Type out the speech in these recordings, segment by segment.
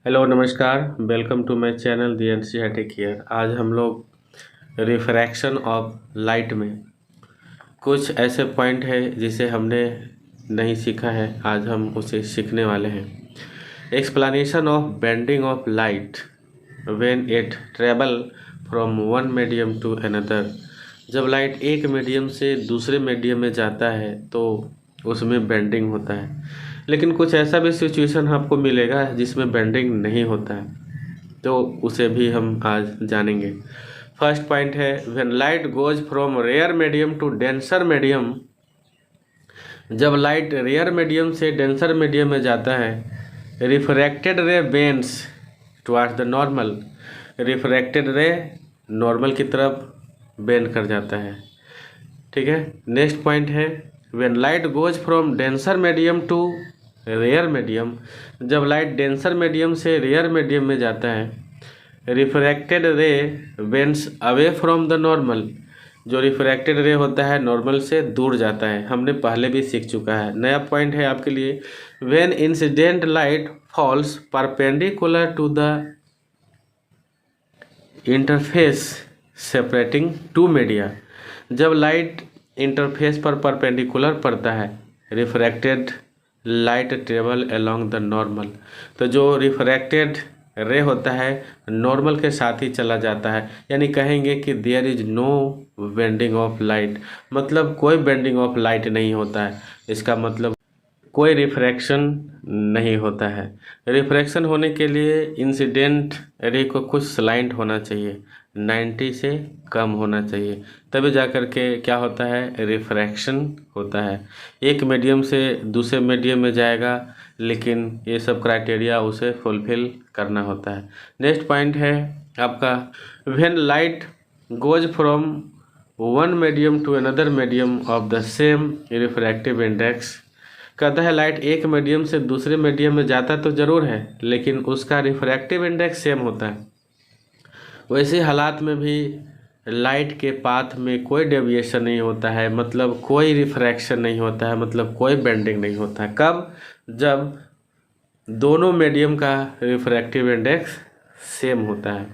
Hello नमस्कार। Welcome to my channel the NCERT here. आज हम लोग रिफ्रैक्शन ऑफ लाइट में कुछ ऐसे पॉइंट है जिसे हमने नहीं सीखा है, आज हम उसे सीखने वाले हैं। Explanation of bending of light when it travel from one medium to another. जब लाइट एक मीडियम से दूसरे मीडियम में जाता है तो उसमें बेंडिंग होता है, लेकिन कुछ ऐसा भी सिचुएशन आपको मिलेगा जिसमें बेंडिंग नहीं होता है, तो उसे भी हम आज जानेंगे। फर्स्ट पॉइंट है when light goes from rare medium to denser medium. जब लाइट रेयर मीडियम से डेंसर मीडियम में जाता है, refracted ray bends towards the normal. Refracted ray normal की तरफ बेंड कर जाता है। ठीक है। नेक्स्ट पॉइंट है when light goes from denser medium to rare medium. जब लाइट डेंसर मीडियम से रेयर मीडियम में जाता है, refracted ray bends away from the normal. जो रिफ्रैक्टेड रे होता है नॉर्मल से दूर जाता है, हमने पहले भी सीख चुका है। नया पॉइंट है आपके लिए when incident light falls perpendicular to the interface separating two media. जब लाइट इंटरफेस पर परपेंडिकुलर पड़ता है, refracted light travel along the normal. तो जो रिफ्रैक्टेड रे होता है नॉर्मल के साथ ही चला जाता है, यानी कहेंगे कि there is no bending of light, मतलब कोई बेंडिंग ऑफ लाइट नहीं होता है। इसका मतलब कोई रिफ्रैक्शन नहीं होता है। रिफ्रैक्शन होने के लिए इंसिडेंट रे को कुछ स्लाइंट होना चाहिए, 90 से कम होना चाहिए, तभी जाकर के क्या होता है, रिफ्रैक्शन होता है। एक मीडियम से दूसरे मीडियम में जाएगा, लेकिन ये सब क्राइटेरिया उसे फुलफिल करना होता है। नेक्स्ट पॉइंट है आपका when light goes from one medium to another medium of the same refractive index. कहता है लाइट एक मीडियम से दूसरे मीडियम में जाता तो ज़रूर है, लेकिन उसका रिफ्रैक्टिव इंडेक्स सेम होता है। वैसे हालात में भी लाइट के पाथ में कोई डेविएशन नहीं होता है, मतलब कोई रिफ्रैक्शन नहीं होता है, मतलब कोई बेंडिंग नहीं होता है। कब? जब दोनों मीडियम का रिफ्रैक्टिव इंडेक्स सेम होता है।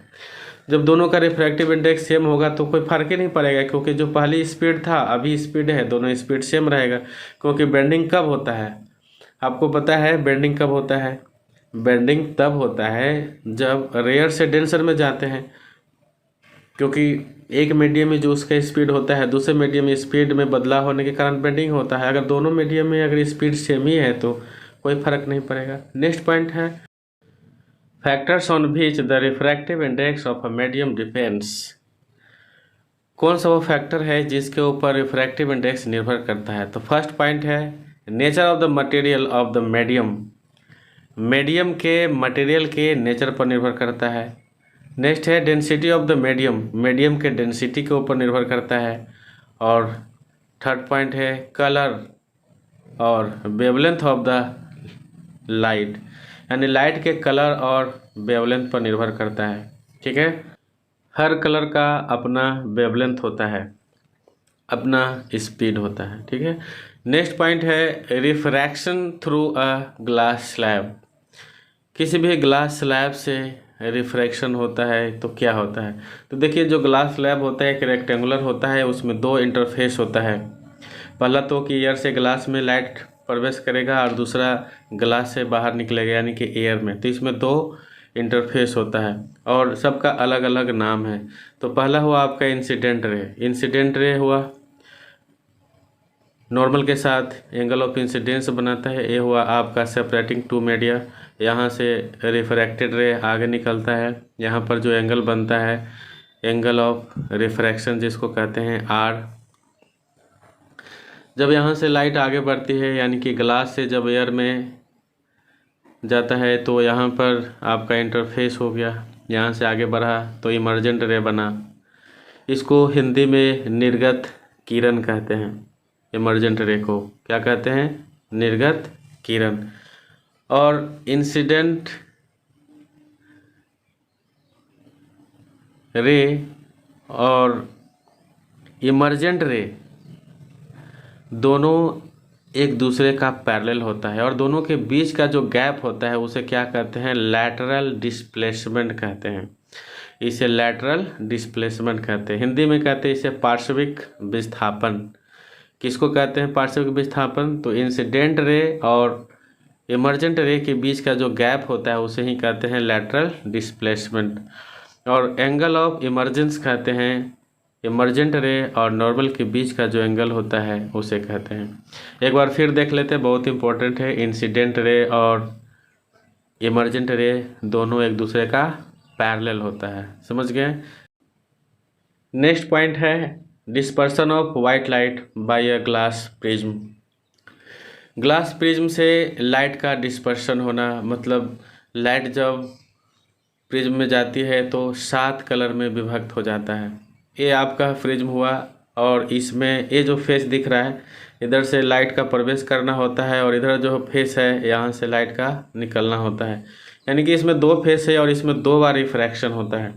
जब दोनों का रिफ्रैक्टिव इंडेक्स सेम होगा तो कोई फर्क ही नहीं पड़ेगा, क्योंकि जो पहली स्पीड था अभी स्पीड है, दोनों स्पीड सेम रहेगा। क्योंकि बेंडिंग कब होता है आपको पता है? बेंडिंग कब होता है? बेंडिंग तब होता है जब रेयर से डेंसर में जाते हैं, क्योंकि एक मीडियम में जो उसका स्पीड होता है दूसरे मीडियम में स्पीड में बदलाव होने के कारण बेंडिंग होता है। अगर दोनों मीडियम में अगर स्पीड सेम ही है तो कोई फर्क नहीं पड़ेगा। नेक्स्ट पॉइंट है factors on which the refractive index of a medium depends. कौन सा वो फैक्टर है जिसके ऊपर रिफ्रैक्टिव इंडेक्स निर्भर करता है? तो फर्स्ट पॉइंट है nature of the material of the medium. Medium के मटेरियल के नेचर पर निर्भर करता है। नेक्स्ट है density of the medium, medium के डेंसिटी के ऊपर निर्भर करता है। और थर्ड पॉइंट है कलर और वेवलेंथ ऑफ द लाइट, यानी लाइट के कलर और वेवलेंथ पर निर्भर करता है। ठीक है। हर कलर का अपना वेवलेंथ होता है, अपना स्पीड होता है। ठीक है। नेक्स्ट पॉइंट है refraction through a glass slab. किसी भी ग्लास स्लैब से रिफ्रैक्शन होता है तो क्या होता है? तो देखिए जो ग्लास स्लैब होता है एक रेक्टेंगुलर होता है, उसमें दो इंटरफेस होता है। पहला तो कि एयर से ग्लास में लाइट प्रवेश करेगा और दूसरा ग्लास से बाहर निकलेगा, यानी कि एयर में। तो इसमें दो इंटरफेस होता है और सबका अलग अलग नाम है। तो पहला हुआ आपका इंसिडेंट रे। इंसिडेंट रे हुआ नॉर्मल के साथ एंगल ऑफ इंसिडेंस बनाता है। ये हुआ आपका सेपरेटिंग टू मीडिया, यहाँ से रिफ्रैक्टेड रे आगे निकलता है, यहाँ पर जो एंगल बनता है एंगल ऑफ रिफ्रैक्शन जिसको कहते हैं आर। जब यहाँ से लाइट आगे बढ़ती है, यानी कि ग्लास से जब एयर में जाता है तो यहाँ पर आपका इंटरफेस हो गया, यहाँ से आगे बढ़ा तो इमर्जेंट रे बना। इसको हिंदी में निर्गत किरण कहते हैं। इमर्जेंट रे को क्या कहते हैं? निर्गत किरण। और इंसिडेंट रे और इमर्जेंट रे दोनों एक दूसरे का पैरेलल होता है और दोनों के बीच का जो गैप होता है उसे क्या कहते हैं, लैटरल डिस्प्लेसमेंट कहते हैं। इसे लैटरल डिस्प्लेसमेंट कहते हैं, हिंदी में कहते हैं इसे पार्श्विक विस्थापन। किसको कहते हैं पार्श्विक विस्थापन, तो इंसिडेंट रे और इमर्जेंट रे के बीच का जो गैप होता है उसे ही कहते हैं लैटरल डिस्प्लेसमेंट। और एंगल ऑफ इमर्जेंस कहते हैं इमर्जेंट रे और नॉर्मल के बीच का जो एंगल होता है उसे कहते हैं। एक बार फिर देख लेते हैं, बहुत इंपॉर्टेंट है। इंसिडेंट रे और इमर्जेंट रे दोनों एक दूसरे का पैरेलल होता है, समझ गए। नेक्स्ट पॉइंट है dispersion of white light by a glass prism. Glass prism से लाइट का डिस्पर्शन होना, मतलब लाइट जब प्रिज्म में जाती है तो 7 कलर में विभक्त हो जाता है। ये आपका प्रिज्म हुआ और इसमें ये जो फेस दिख रहा है इधर से लाइट का प्रवेश करना होता है और इधर जो फेस है यहाँ से लाइट का निकलना होता है। यानी कि इसमें 2 फेस है और इसमें 2 बार रिफ्रैक्शन होता है,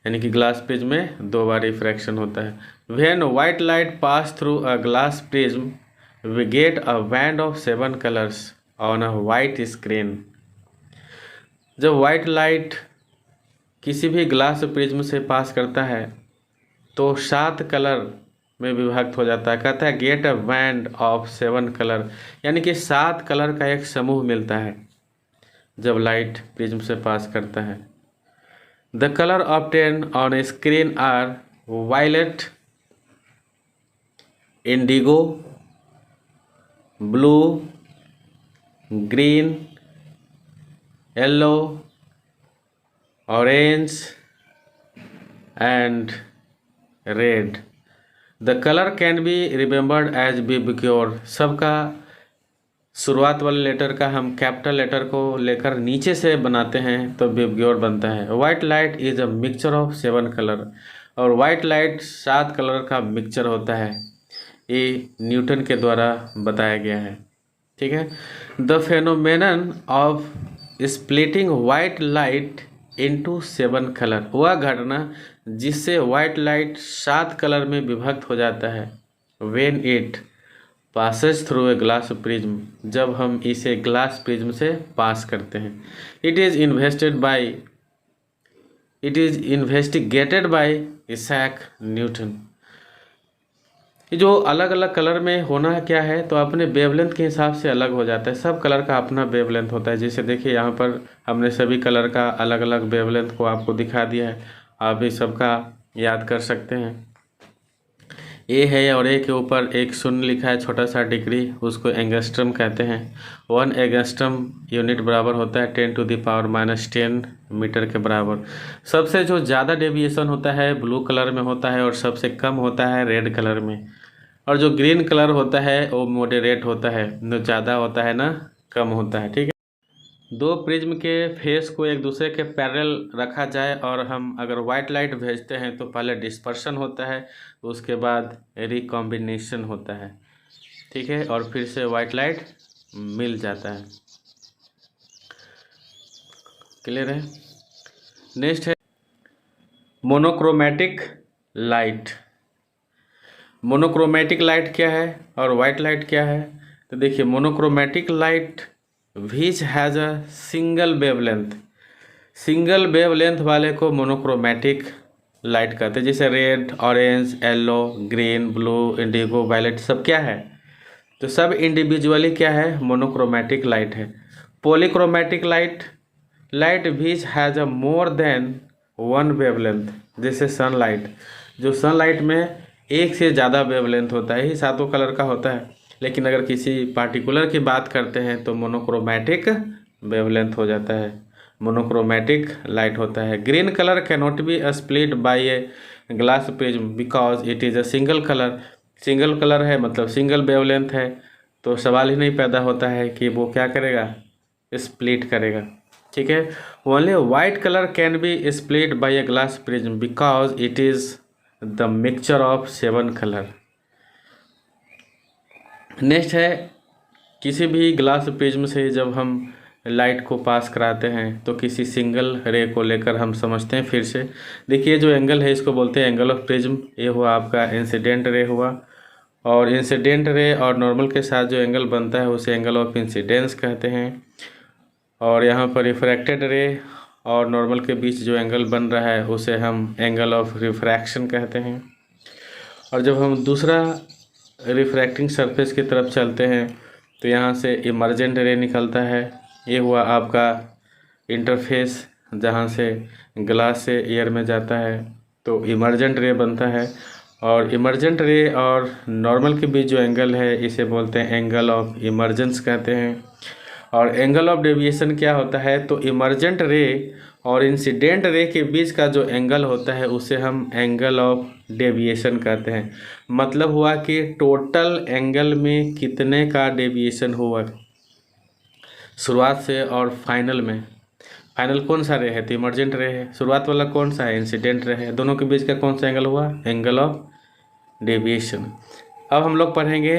यानी कि ग्लास प्रिज्म में 2 बार रिफ्रैक्शन होता है। When white light pass through a glass prism we get a band of 7 colours on a white screen. जब वाइट लाइट किसी भी ग्लास प्रिज्म से पास करता है तो 7 कलर में विभक्त हो जाता है। कहता है gate a band of 7 colour, यानी कि 7 कलर का एक समूह मिलता है जब लाइट प्रिज्म से पास करता है। The colour obtain on a screen are violet, indigo, blue, green, yellow, orange and red. The colour can be remembered as VIBGYOR. सबका शुरुआत वाले लेटर का हम कैपिटल लेटर को लेकर नीचे से बनाते हैं तो बिब्योर बनता है। White light is a mixture of 7 colour, और वाइट लाइट 7 कलर का मिक्सचर होता है, ये न्यूटन के द्वारा बताया गया है। ठीक है। The phenomenon of splitting white light into 7 colour, वह घटना जिससे वाइट लाइट 7 कलर में विभक्त हो जाता है। When it passes through a glass prism, जब हम इसे ग्लास प्रिज्म से पास करते हैं। It is investigated by Isaac Newton. जो अलग अलग कलर में होना क्या है, तो अपने वेवलेंथ के हिसाब से अलग हो जाता है। सब कलर का अपना वेवलेंथ होता है। जैसे देखिए यहाँ पर हमने सभी कलर का अलग अलग वेवलेंथ को आपको दिखा दिया है, आप भी सबका याद कर सकते हैं। ए है और ए के ऊपर एक शून्य लिखा है, छोटा सा डिग्री, उसको एंगस्ट्रम कहते हैं। 1 एंगस्ट्रम यूनिट बराबर होता है 10⁻⁻10 मीटर के बराबर। सबसे जो ज़्यादा डेविएशन होता है ब्लू कलर में होता है और सबसे कम होता है रेड कलर में, और जो ग्रीन कलर होता है वो मॉडरेट होता है, न ज़्यादा होता है ना कम होता है। ठीक है। 2 प्रिज्म के फेस को एक दूसरे के पैरेलल रखा जाए और हम अगर वाइट लाइट भेजते हैं तो पहले डिस्पर्शन होता है, उसके बाद रिकॉम्बिनेशन होता है। ठीक है। और फिर से वाइट लाइट मिल जाता है। क्लियर है। नेक्स्ट है मोनोक्रोमैटिक लाइट। मोनोक्रोमैटिक लाइट क्या है और वाइट लाइट क्या है, तो देखिए monochromatic light which has a single wavelength. Single wavelength वाले को मोनोक्रोमैटिक लाइट कहते हैं। जैसे red, orange, yellow, green, blue, indigo, violet सब क्या है, तो सब इंडिविजुअली क्या है, मोनोक्रोमैटिक लाइट है। Polychromatic light which has a more than 1 wavelength. जैसे सनलाइट, जो सनलाइट में एक से ज़्यादा वेवलेंथ होता है, ही 7 कलर का होता है, लेकिन अगर किसी पार्टिकुलर की बात करते हैं तो मोनोक्रोमैटिक वेवलेंथ हो जाता है, मोनोक्रोमैटिक लाइट होता है। Green colour cannot be split by a glass prism because it is a single colour. Single colour है मतलब सिंगल वेवलेंथ है, तो सवाल ही नहीं पैदा होता है कि वो क्या करेगा, स्प्लिट करेगा। ठीक है। Only white colour can be split by a glass prism because it is the mixture of 7 colour. नेक्स्ट है किसी भी ग्लास प्रिज्म से जब हम लाइट को पास कराते हैं तो किसी सिंगल रे को लेकर हम समझते हैं। फिर से देखिए जो एंगल है इसको बोलते हैं एंगल ऑफ प्रिज्म। ये हुआ आपका इंसिडेंट रे हुआ, और इंसिडेंट रे और नॉर्मल के साथ जो एंगल बनता है उसे एंगल ऑफ इंसिडेंस कहते हैं। और यहाँ पर रिफ्रैक्टेड रे और नॉर्मल के बीच जो एंगल बन रहा है उसे हम एंगल ऑफ रिफ्रैक्शन कहते हैं। और जब हम दूसरा रिफ्रैक्टिंग सरफेस की तरफ चलते हैं तो यहाँ से इमर्जेंट रे निकलता है। ये हुआ आपका इंटरफेस जहाँ से ग्लास से एयर में जाता है, तो इमर्जेंट रे बनता है। और इमर्जेंट रे और नॉर्मल के बीच जो एंगल है इसे बोलते हैं एंगल ऑफ इमर्जेंस कहते हैं। और एंगल ऑफ डेविएशन क्या होता है, तो इमर्जेंट रे और इंसिडेंट रे के बीच का जो एंगल होता है उसे हम एंगल ऑफ डेविएशन कहते हैं। मतलब हुआ कि टोटल एंगल में कितने का डेविएशन हुआ शुरुआत से और फाइनल में। फाइनल कौन सा रे है, तो इमर्जेंट रे है। शुरुआत वाला कौन सा है, इंसिडेंट रे है। दोनों के बीच का कौन सा एंगल हुआ, एंगल ऑफ डेविएशन। अब हम लोग पढ़ेंगे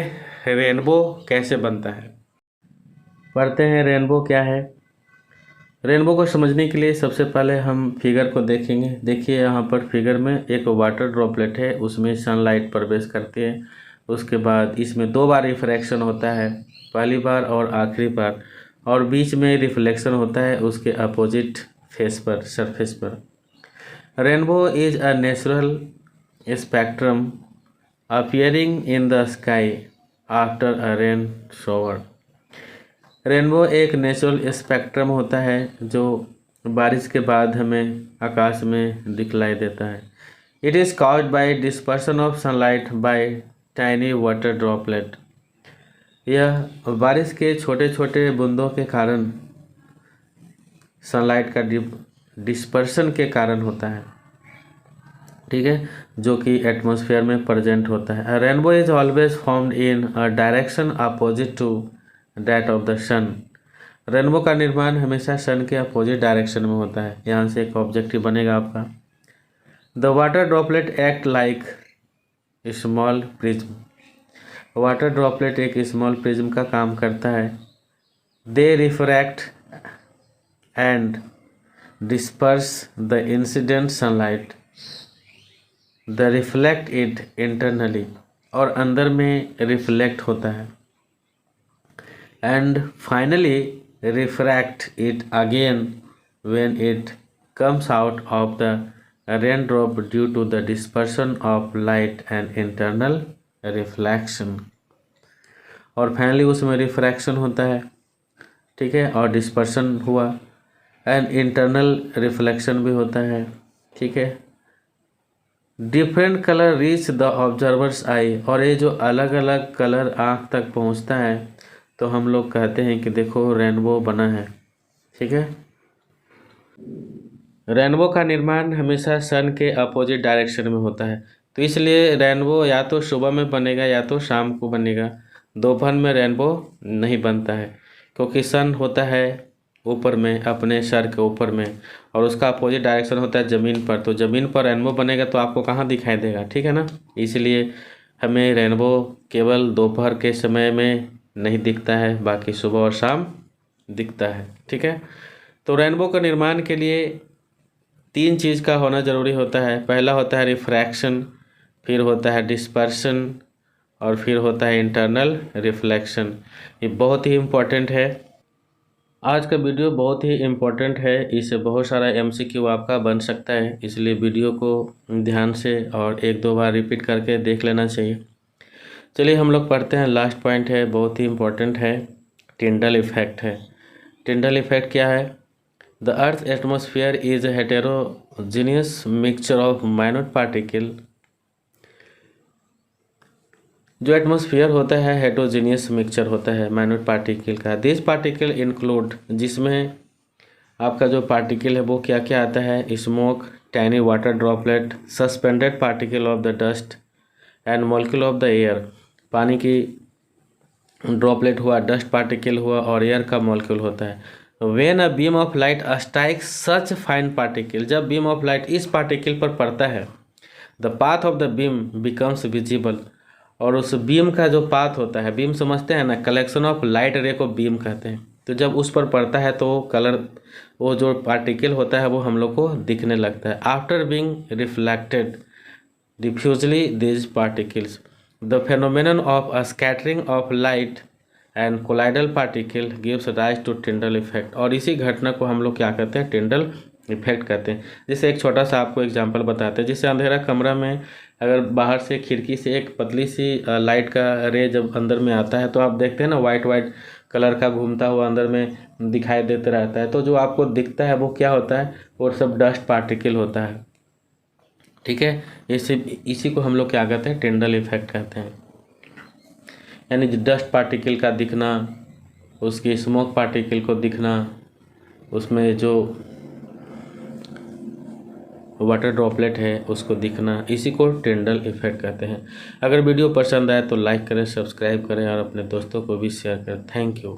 रेनबो कैसे बनता है। पढ़ते हैं रेनबो क्या है। रेनबो को समझने के लिए सबसे पहले हम फिगर को देखेंगे। देखिए यहाँ पर फिगर में एक वाटर ड्रॉपलेट है, उसमें सनलाइट प्रवेश करती है। उसके बाद इसमें 2 बार रिफ्रैक्शन होता है, पहली बार और आखिरी बार, और बीच में रिफ्लेक्शन होता है उसके अपोजिट फेस पर, सरफेस पर। Rainbow is a natural spectrum appearing in the sky after a rain shower. Rainbow एक नेचुरल स्पेक्ट्रम होता है जो बारिश के बाद हमें आकाश में दिखलाई देता है। It is caused by dispersion of sunlight bye tiny water droplet. यह बारिश के छोटे छोटे बूंदों के कारण, सनलाइट का डिस्पर्सन के कारण होता है, ठीक है, जो कि एटमॉस्फेयर में प्रेजेंट होता है। Rainbow is always formed in a direction opposite to that of the sun. Rainbow का निर्माण हमेशा सन के अपोजिट डायरेक्शन में होता है। यहाँ से एक ऑब्जेक्टिव बनेगा आपका। The water droplet act like small prism. Water droplet एक स्मॉल प्रिज्म का काम करता है। They refract and disperse the incident sunlight, the reflect it internally, और अंदर में रिफ्लेक्ट होता है, and finally refract it again when it comes out of the rain drop due to the dispersion of light and internal reflection. और finally उसमें refraction होता है, ठीक है, और डिस्पर्सन हुआ, एंड इंटरनल रिफ्लेक्शन भी होता है, ठीक है। Different colour reach the observer's eye. और ये जो अलग अलग कलर आँख तक पहुँचता है तो हम लोग कहते हैं कि देखो रेनबो बना है, ठीक है। रेनबो का निर्माण हमेशा सन के अपोजिट डायरेक्शन में होता है, तो इसलिए रेनबो या तो सुबह में बनेगा या तो शाम को बनेगा। दोपहर में रेनबो नहीं बनता है क्योंकि सन होता है ऊपर में, अपने सर के ऊपर में, और उसका अपोजिट डायरेक्शन होता है ज़मीन पर। तो ज़मीन पर रेनबो बनेगा तो आपको कहाँ दिखाई देगा, ठीक है ना। इसलिए हमें रेनबो केवल दोपहर के समय में नहीं दिखता है, बाकी सुबह और शाम दिखता है, ठीक है। तो रेनबो का निर्माण के लिए 3 चीज़ का होना ज़रूरी होता है। पहला होता है रिफ्रैक्शन, फिर होता है डिस्पर्शन, और फिर होता है इंटरनल रिफ्लेक्शन। ये बहुत ही इम्पोर्टेंट है। आज का वीडियो बहुत ही इम्पोर्टेंट है, इससे बहुत सारा MCQ आपका बन सकता है, इसलिए वीडियो को ध्यान से और 1-2 बार रिपीट करके देख लेना चाहिए। चलिए हम लोग पढ़ते हैं। लास्ट पॉइंट है, बहुत ही इम्पोर्टेंट है, टिंडल इफेक्ट है। टिंडल इफेक्ट क्या है? The earth atmosphere is a heterogeneous mixture of minute particle. जो एटमॉस्फेयर होता है हेटेरोजीनियस मिक्सचर होता है माइन्यूट पार्टिकल का। दिस पार्टिकल इंक्लूड, जिसमें आपका जो पार्टिकल है वो क्या क्या आता है? Smoke, tiny water droplet, suspended particle of the dust and molecule of the air. पानी की ड्रॉपलेट हुआ, डस्ट पार्टिकल हुआ, और एयर का मॉलिक्यूल होता है। When a beam of light strikes such fine particle, जब बीम ऑफ लाइट इस पार्टिकल पर पड़ता है, the path of the beam becomes visible. और उस बीम का जो पाथ होता है, बीम समझते हैं ना, कलेक्शन ऑफ लाइट रे को बीम कहते हैं। तो जब उस पर पड़ता है तो कलर, वो जो पार्टिकल होता है वो हम लोग को दिखने लगता है। After being reflected diffusely this particles, the phenomenon of a scattering of light and colloidal particle gives rise to Tyndall effect. और इसी घटना को हम लोग क्या कहते हैं, टिंडल इफेक्ट कहते हैं। जैसे एक छोटा सा आपको एग्जांपल बताते हैं। जैसे अंधेरा कमरा में अगर बाहर से खिड़की से एक पतली सी लाइट का रे जब अंदर में आता है तो आप देखते हैं ना, वाइट वाइट कलर का घूमता हुआ अंदर में दिखाई देता रहता है। तो जो आपको दिखता है वो क्या होता है, वो सब डस्ट पार्टिकल होता है। ठीक है, इसी को हम लोग क्या कहते हैं, टिंडल इफेक्ट कहते हैं। यानी डस्ट पार्टिकल का दिखना, उसकी स्मोक पार्टिकल को दिखना, उसमें जो वाटर ड्रॉपलेट है उसको दिखना, इसी को टिंडल इफेक्ट कहते हैं। अगर वीडियो पसंद आए तो लाइक करें, सब्सक्राइब करें और अपने दोस्तों को भी शेयर करें। Thank you.